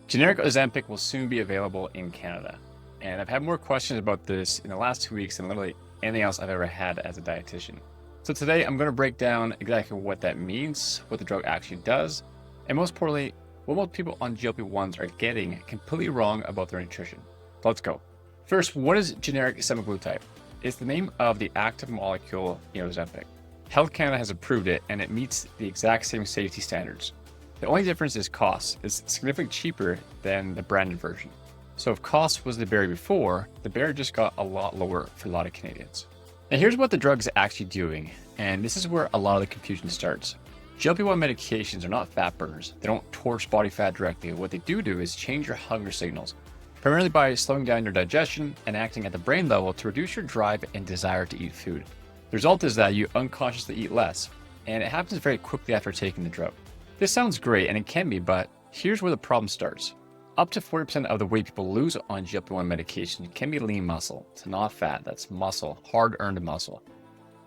Generic Ozempic will soon be available in Canada. And I've had more questions about this in the last 2 weeks than literally anything else I've ever had as a dietitian. So today I'm going to break down exactly what that means, what the drug actually does, and most importantly, what most people on GLP-1s are getting completely wrong about their nutrition. So let's go. First, what is generic semaglutide? It's the name of the active molecule in Ozempic. Health Canada has approved it and it meets the exact same safety standards. The only difference is cost. It's significantly cheaper than the branded version. So if cost was the barrier before, the barrier just got a lot lower for a lot of Canadians. Now here's what the drug's actually doing, and this is where a lot of the confusion starts. GLP-1 medications are not fat burners. They don't torch body fat directly. What they do is change your hunger signals, primarily by slowing down your digestion and acting at the brain level to reduce your drive and desire to eat food. The result is that you unconsciously eat less, and it happens very quickly after taking the drug. This sounds great, and it can be, but here's where the problem starts. Up to 40% of the weight people lose on GLP-1 medication can be lean muscle. It's not fat, that's muscle, hard-earned muscle.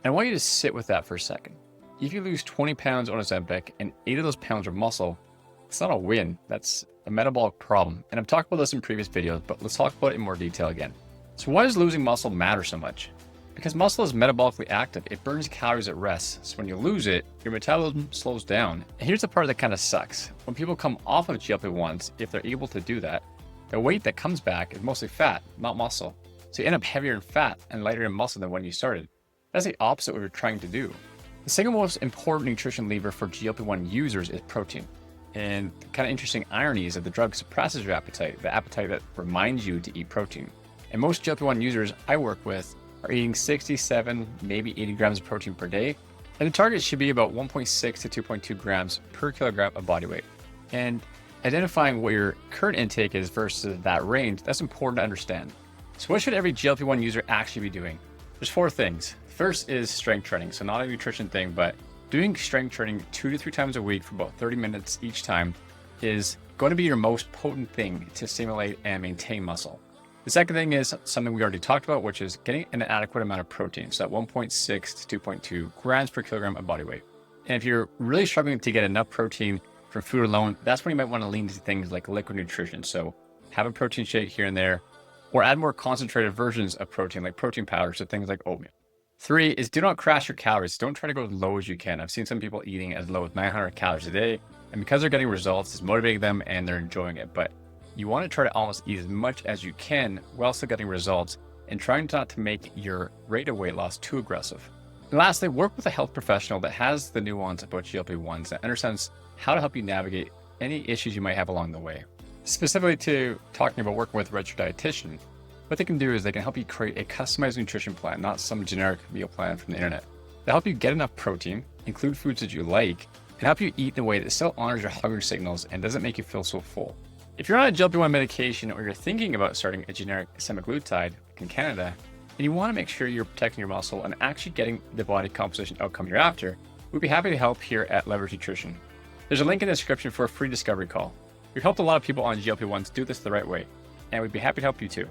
And I want you to sit with that for a second. If you lose 20 pounds on Ozempic and 8 of those pounds are muscle, it's not a win, that's a metabolic problem. And I've talked about this in previous videos, but let's talk about it in more detail again. So why does losing muscle matter so much? Because muscle is metabolically active, it burns calories at rest. So when you lose it, your metabolism slows down. And here's the part that kind of sucks. When people come off of GLP-1s, if they're able to do that, the weight that comes back is mostly fat, not muscle. So you end up heavier in fat and lighter in muscle than when you started. That's the opposite of what we're trying to do. The single most important nutrition lever for GLP-1 users is protein. And the kind of interesting irony is that the drug suppresses your appetite, the appetite that reminds you to eat protein. And most GLP-1 users I work with are eating 67, maybe 80 grams of protein per day. And the target should be about 1.6 to 2.2 grams per kilogram of body weight. And identifying what your current intake is versus that range, that's important to understand. So what should every GLP-1 user actually be doing? There's 4 things. First is strength training. So not a nutrition thing, but doing strength training 2 to 3 times a week for about 30 minutes each time is going to be your most potent thing to stimulate and maintain muscle. The second thing is something we already talked about, which is getting an adequate amount of protein. So at 1.6 to 2.2 grams per kilogram of body weight. And if you're really struggling to get enough protein from food alone, that's when you might want to lean into things like liquid nutrition. So have a protein shake here and there, or add more concentrated versions of protein like protein powder, so things like oatmeal. 3 is do not crash your calories. Don't try to go as low as you can. I've seen some people eating as low as 900 calories a day, and because they're getting results, it's motivating them and they're enjoying it. But you want to try to almost eat as much as you can while still getting results and trying not to make your rate of weight loss too aggressive. And lastly, work with a health professional that has the nuance about GLP-1s, that understands how to help you navigate any issues you might have along the way. Specifically to talking about working with a registered dietitian, what they can do is they can help you create a customized nutrition plan, not some generic meal plan from the internet. They'll help you get enough protein, include foods that you like, and help you eat in a way that still honors your hunger signals and doesn't make you feel so full. If you're on a GLP-1 medication or you're thinking about starting a generic semaglutide in Canada, and you want to make sure you're protecting your muscle and actually getting the body composition outcome you're after, we'd be happy to help here at Leverage Nutrition. There's a link in the description for a free discovery call. We've helped a lot of people on GLP-1s do this the right way, and we'd be happy to help you too.